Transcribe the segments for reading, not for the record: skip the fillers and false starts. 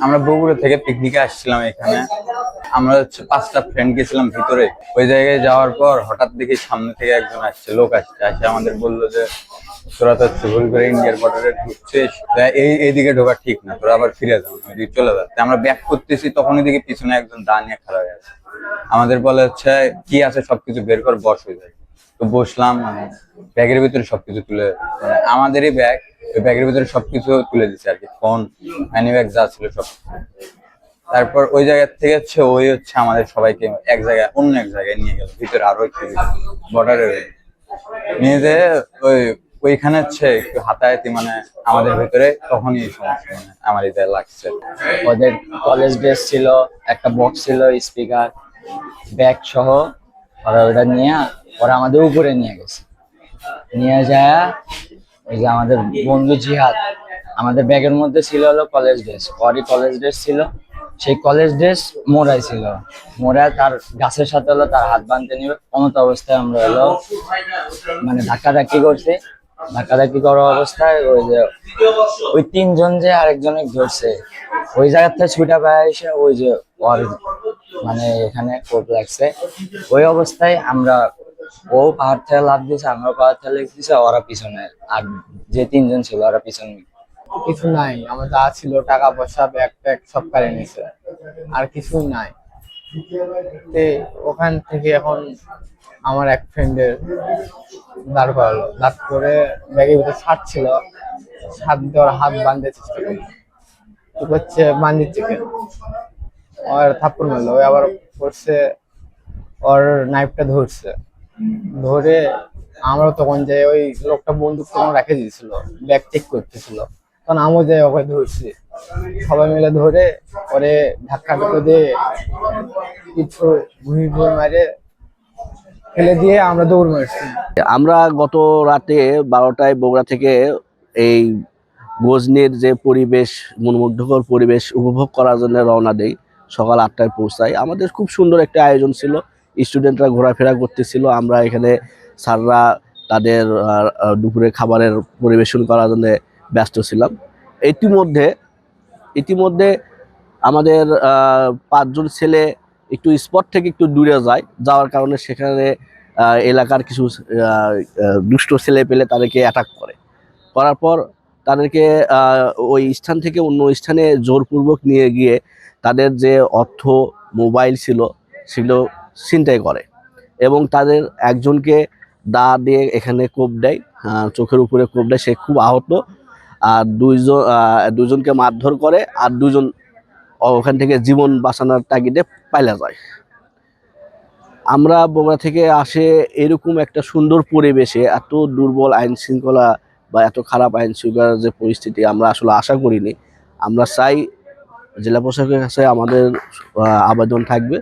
আমরা বগুড়া থেকে পিকনিকে আসছিলাম এখানে। আমরা হচ্ছে 5টা ফ্রেন্ড গেছিলাম ভিতরে। ওই জায়গায় যাওয়ার পর হঠাৎ দেখি সামনে থেকে একজন আসছে, লোক আসছে, এসে আমাদের বললো যে তোরা তো হচ্ছে ভুল করে ইন্ডিয়ার বর্ডারে ঢুকছিস, এইদিকে ঢোকা ঠিক না, তোরা আবার ফিরে যাও, ওইদিকে চলে যাচ্ছে। আমরা ব্যাক করতেছি, তখনই দেখি পিছনে একজন দা নিয়ে খাড়া হয়ে আছে। আমাদের বলে হচ্ছে কি আছে সবকিছু বের কর, বস হয়ে যায়। তো বসলাম, মানে ব্যাগের ভিতরে সবকিছু তুলে, মানে আমাদেরই ব্যাগ, ওই ব্যাগের ভিতরে সবকিছু তুলে দিচ্ছে আর কি, ফোন, মানি ব্যাগ যা ছিল সব। তারপর ওই জায়গা থেকে হচ্ছে ওই হচ্ছে আমাদের সবাইকে এক জায়গায় অন্য এক জায়গায় নিয়ে গেল, ভিতরে আরো একটু বর্ডারের নিয়ে যেয়ে ওইখানে হচ্ছে একটু হাতাহাতি, মানে আমাদের ভিতরে তখনই এই সমস্যা, মানে আমার এটা লাগছে। ওদের কলেজ ড্রেস ছিল, একটা বক্স ছিল, স্পিকার, ব্যাগ সহ। ওরা ওটা নিয়ে ওরা আমাদের উপরে নিয়ে গেছে। নিয়ে যায় ওই যে আমাদের বন্ধু জিহাদ, আমাদের ব্যাগের মধ্যে ছিল হলো কলেজ ড্রেস, ওরই কলেজ ড্রেস ছিল। সেই কলেজ ড্রেস মোড়াই ছিল, মোড়ায় তার গাছের সাথে হলো তার হাত বাঁধতে নিবে অমত অবস্থায় আমরা হলো মানে ধাক্কাধাক্কি করছি। ধাক্কাধাক্কি করা অবস্থায় ওই যে ওই তিনজন যে আরেকজনে ধরছে, ওই জায়গার থেকে ছুটা পায় এসে ওই যে ওর মানে এখানে কোপ লাগছে। ওই অবস্থায় আমরা, ও পাহাড় থেকে লাফ দিয়েছে, আমরা পাহাড় থেকে লাফ দিয়েছে, ওরা পিছনে, আর যে তিনজন ছিল ওরা পিছনে। কিছু নাই, আমার যা ছিল টাকা পয়সা ব্যাগ ট্যাগ সব কাড়ে নিয়েছে, আর কিছুই নাই। ওখান থেকে এখন আমার এক ফ্রেন্ডের দাঁড় করালো, দাঁড় করে ব্যাগের ভিতরে শার্ট ছিল, শার্ট দিয়ে ওর হাত বাঁধতে চেষ্টা করলো, তো করছে বাঁধিচ্ছে কেন, ওর থাপ্পড় মারলো। ওই আবার করছে, ওর নাইফটা ধরছে, ধরে আমরা তখন যে ওই লোকটা বন্দুক তখন রেখে দিয়েছিল, ব্যাগ চেক করতেছিল, তখন আমও যাই ওকে ধরছি, সবাই মিলে ধরে ওরে ধাক্কা ধাক্কা দিয়ে কিছু ঘুরি ঘুরি মারে ফেলে দিয়ে আমরা দৌড় মারছি। আমরা গত রাতে 12টায় বগুড়া থেকে এই গজনির যে পরিবেশ, মনোমুগ্ধকর পরিবেশ উপভোগ করার জন্য রওনা দেই। সকাল 8টায় পৌঁছাই। আমাদের খুব সুন্দর একটা আয়োজন ছিল, স্টুডেন্টরা ঘোরাফেরা করতেছিল, আমরা এখানে স্যাররা তাদের দুপুরে খাবারের পরিবেশন করার জন্য ব্যস্ত ছিলাম। ইতিমধ্যে আমাদের 5জন ছেলে একটু স্পট থেকে একটু দূরে যাওয়ার কারণে সেখানে এলাকার কিছু দুষ্ট ছেলে পেলে তাদেরকে অ্যাটাক করার পর তাদেরকে ওই স্থান থেকে অন্য স্থানে জোরপূর্বক নিয়ে গিয়ে তাদের যে অর্থ, মোবাইল ছিল সেগুলো ছিনতাই করে এবং তাদের একজনকে দা দিয়ে এখানে কোপ দেয়, চোখের উপরে কোপ দেয়, সে খুব আহত। আর দুইজনকে মারধর করে, আর দুজন ওখান থেকে জীবন বাঁচানোর তাগিদে পালিয়ে যায়। আমরা বগুড়া থেকে আসে এরকম একটা সুন্দর পরিবেশে এত দুর্বল আইন শৃঙ্খলা বা এত খারাপ আইন শৃঙ্খলার যে পরিস্থিতি আমরা আসলে আশা করিনি। আমরা চাই জেলা প্রশাসকের কাছে আমাদের আবেদন থাকবে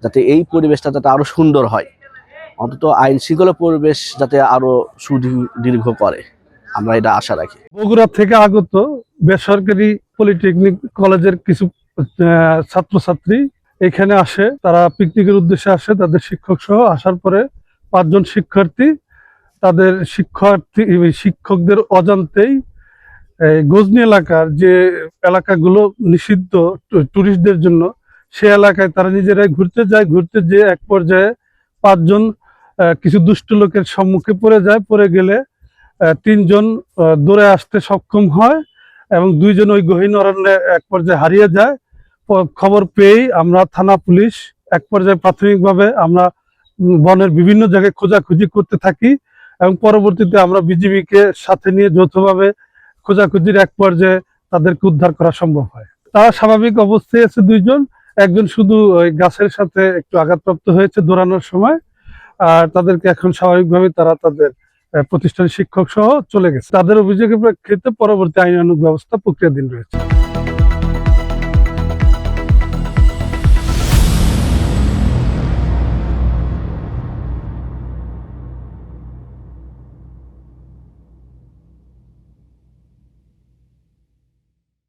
যাতে এই পরিবেশটা যাতে আরো সুন্দর হয়, অন্তত আইন শৃঙ্খলা পরিবেশ যাতে আরো সুদীর্ঘ করে, আমরা এটা আশা রাখি। বগুড়া থেকে আগত বেসরকারি পলিটেকনিক কলেজের কিছু ছাত্রছাত্রী এখানে আসে, তারা পিকনিকের উদ্দেশ্যে আসে তাদের শিক্ষক সহ। আসার পরে 5জন শিক্ষার্থী তাদের শিক্ষকদের অজান্তেই গজনি এলাকার যে এলাকাগুলো নিষিদ্ধ টুরিস্টদের জন্য, সে এলাকায় তারা নিজেরাই ঘুরতে যেয়ে এক পর্যায়ে 5জন কিছু দুষ্ট লোকের সম্মুখে পড়ে গেলে 3জন দৌড়ে আসতে সক্ষম হয় এবং 2জন ওই গহীন অরণ্যে এক পর্যায়ে হারিয়ে যায়। খবর পেয়েই আমরা থানা পুলিশ এক পর্যায়ে প্রাথমিকভাবে আমরা বনের বিভিন্ন জায়গায় খোঁজাখুঁজি করতে থাকি এবং পরবর্তীতে আমরা বিজিবিকে সাথে নিয়ে যৌথভাবে খোঁজাখুঁজির এক পর্যায়ে তাদেরকে উদ্ধার করা সম্ভব হয়। তারা স্বাভাবিক অবস্থায় আছে 2জন, একজন শুধু ওই গাছের সাথে একটু আঘাতপ্রাপ্ত হয়েছে দৌড়ানোর সময়, আর তাদেরকে এখন স্বাভাবিকভাবে তারা তাদের প্রতিষ্ঠানের শিক্ষক সহ চলে গেছে। তাদের অভিযোগের প্রেক্ষিতে পরবর্তী আইনানুগ ব্যবস্থা প্রক্রিয়াধীন রয়েছে।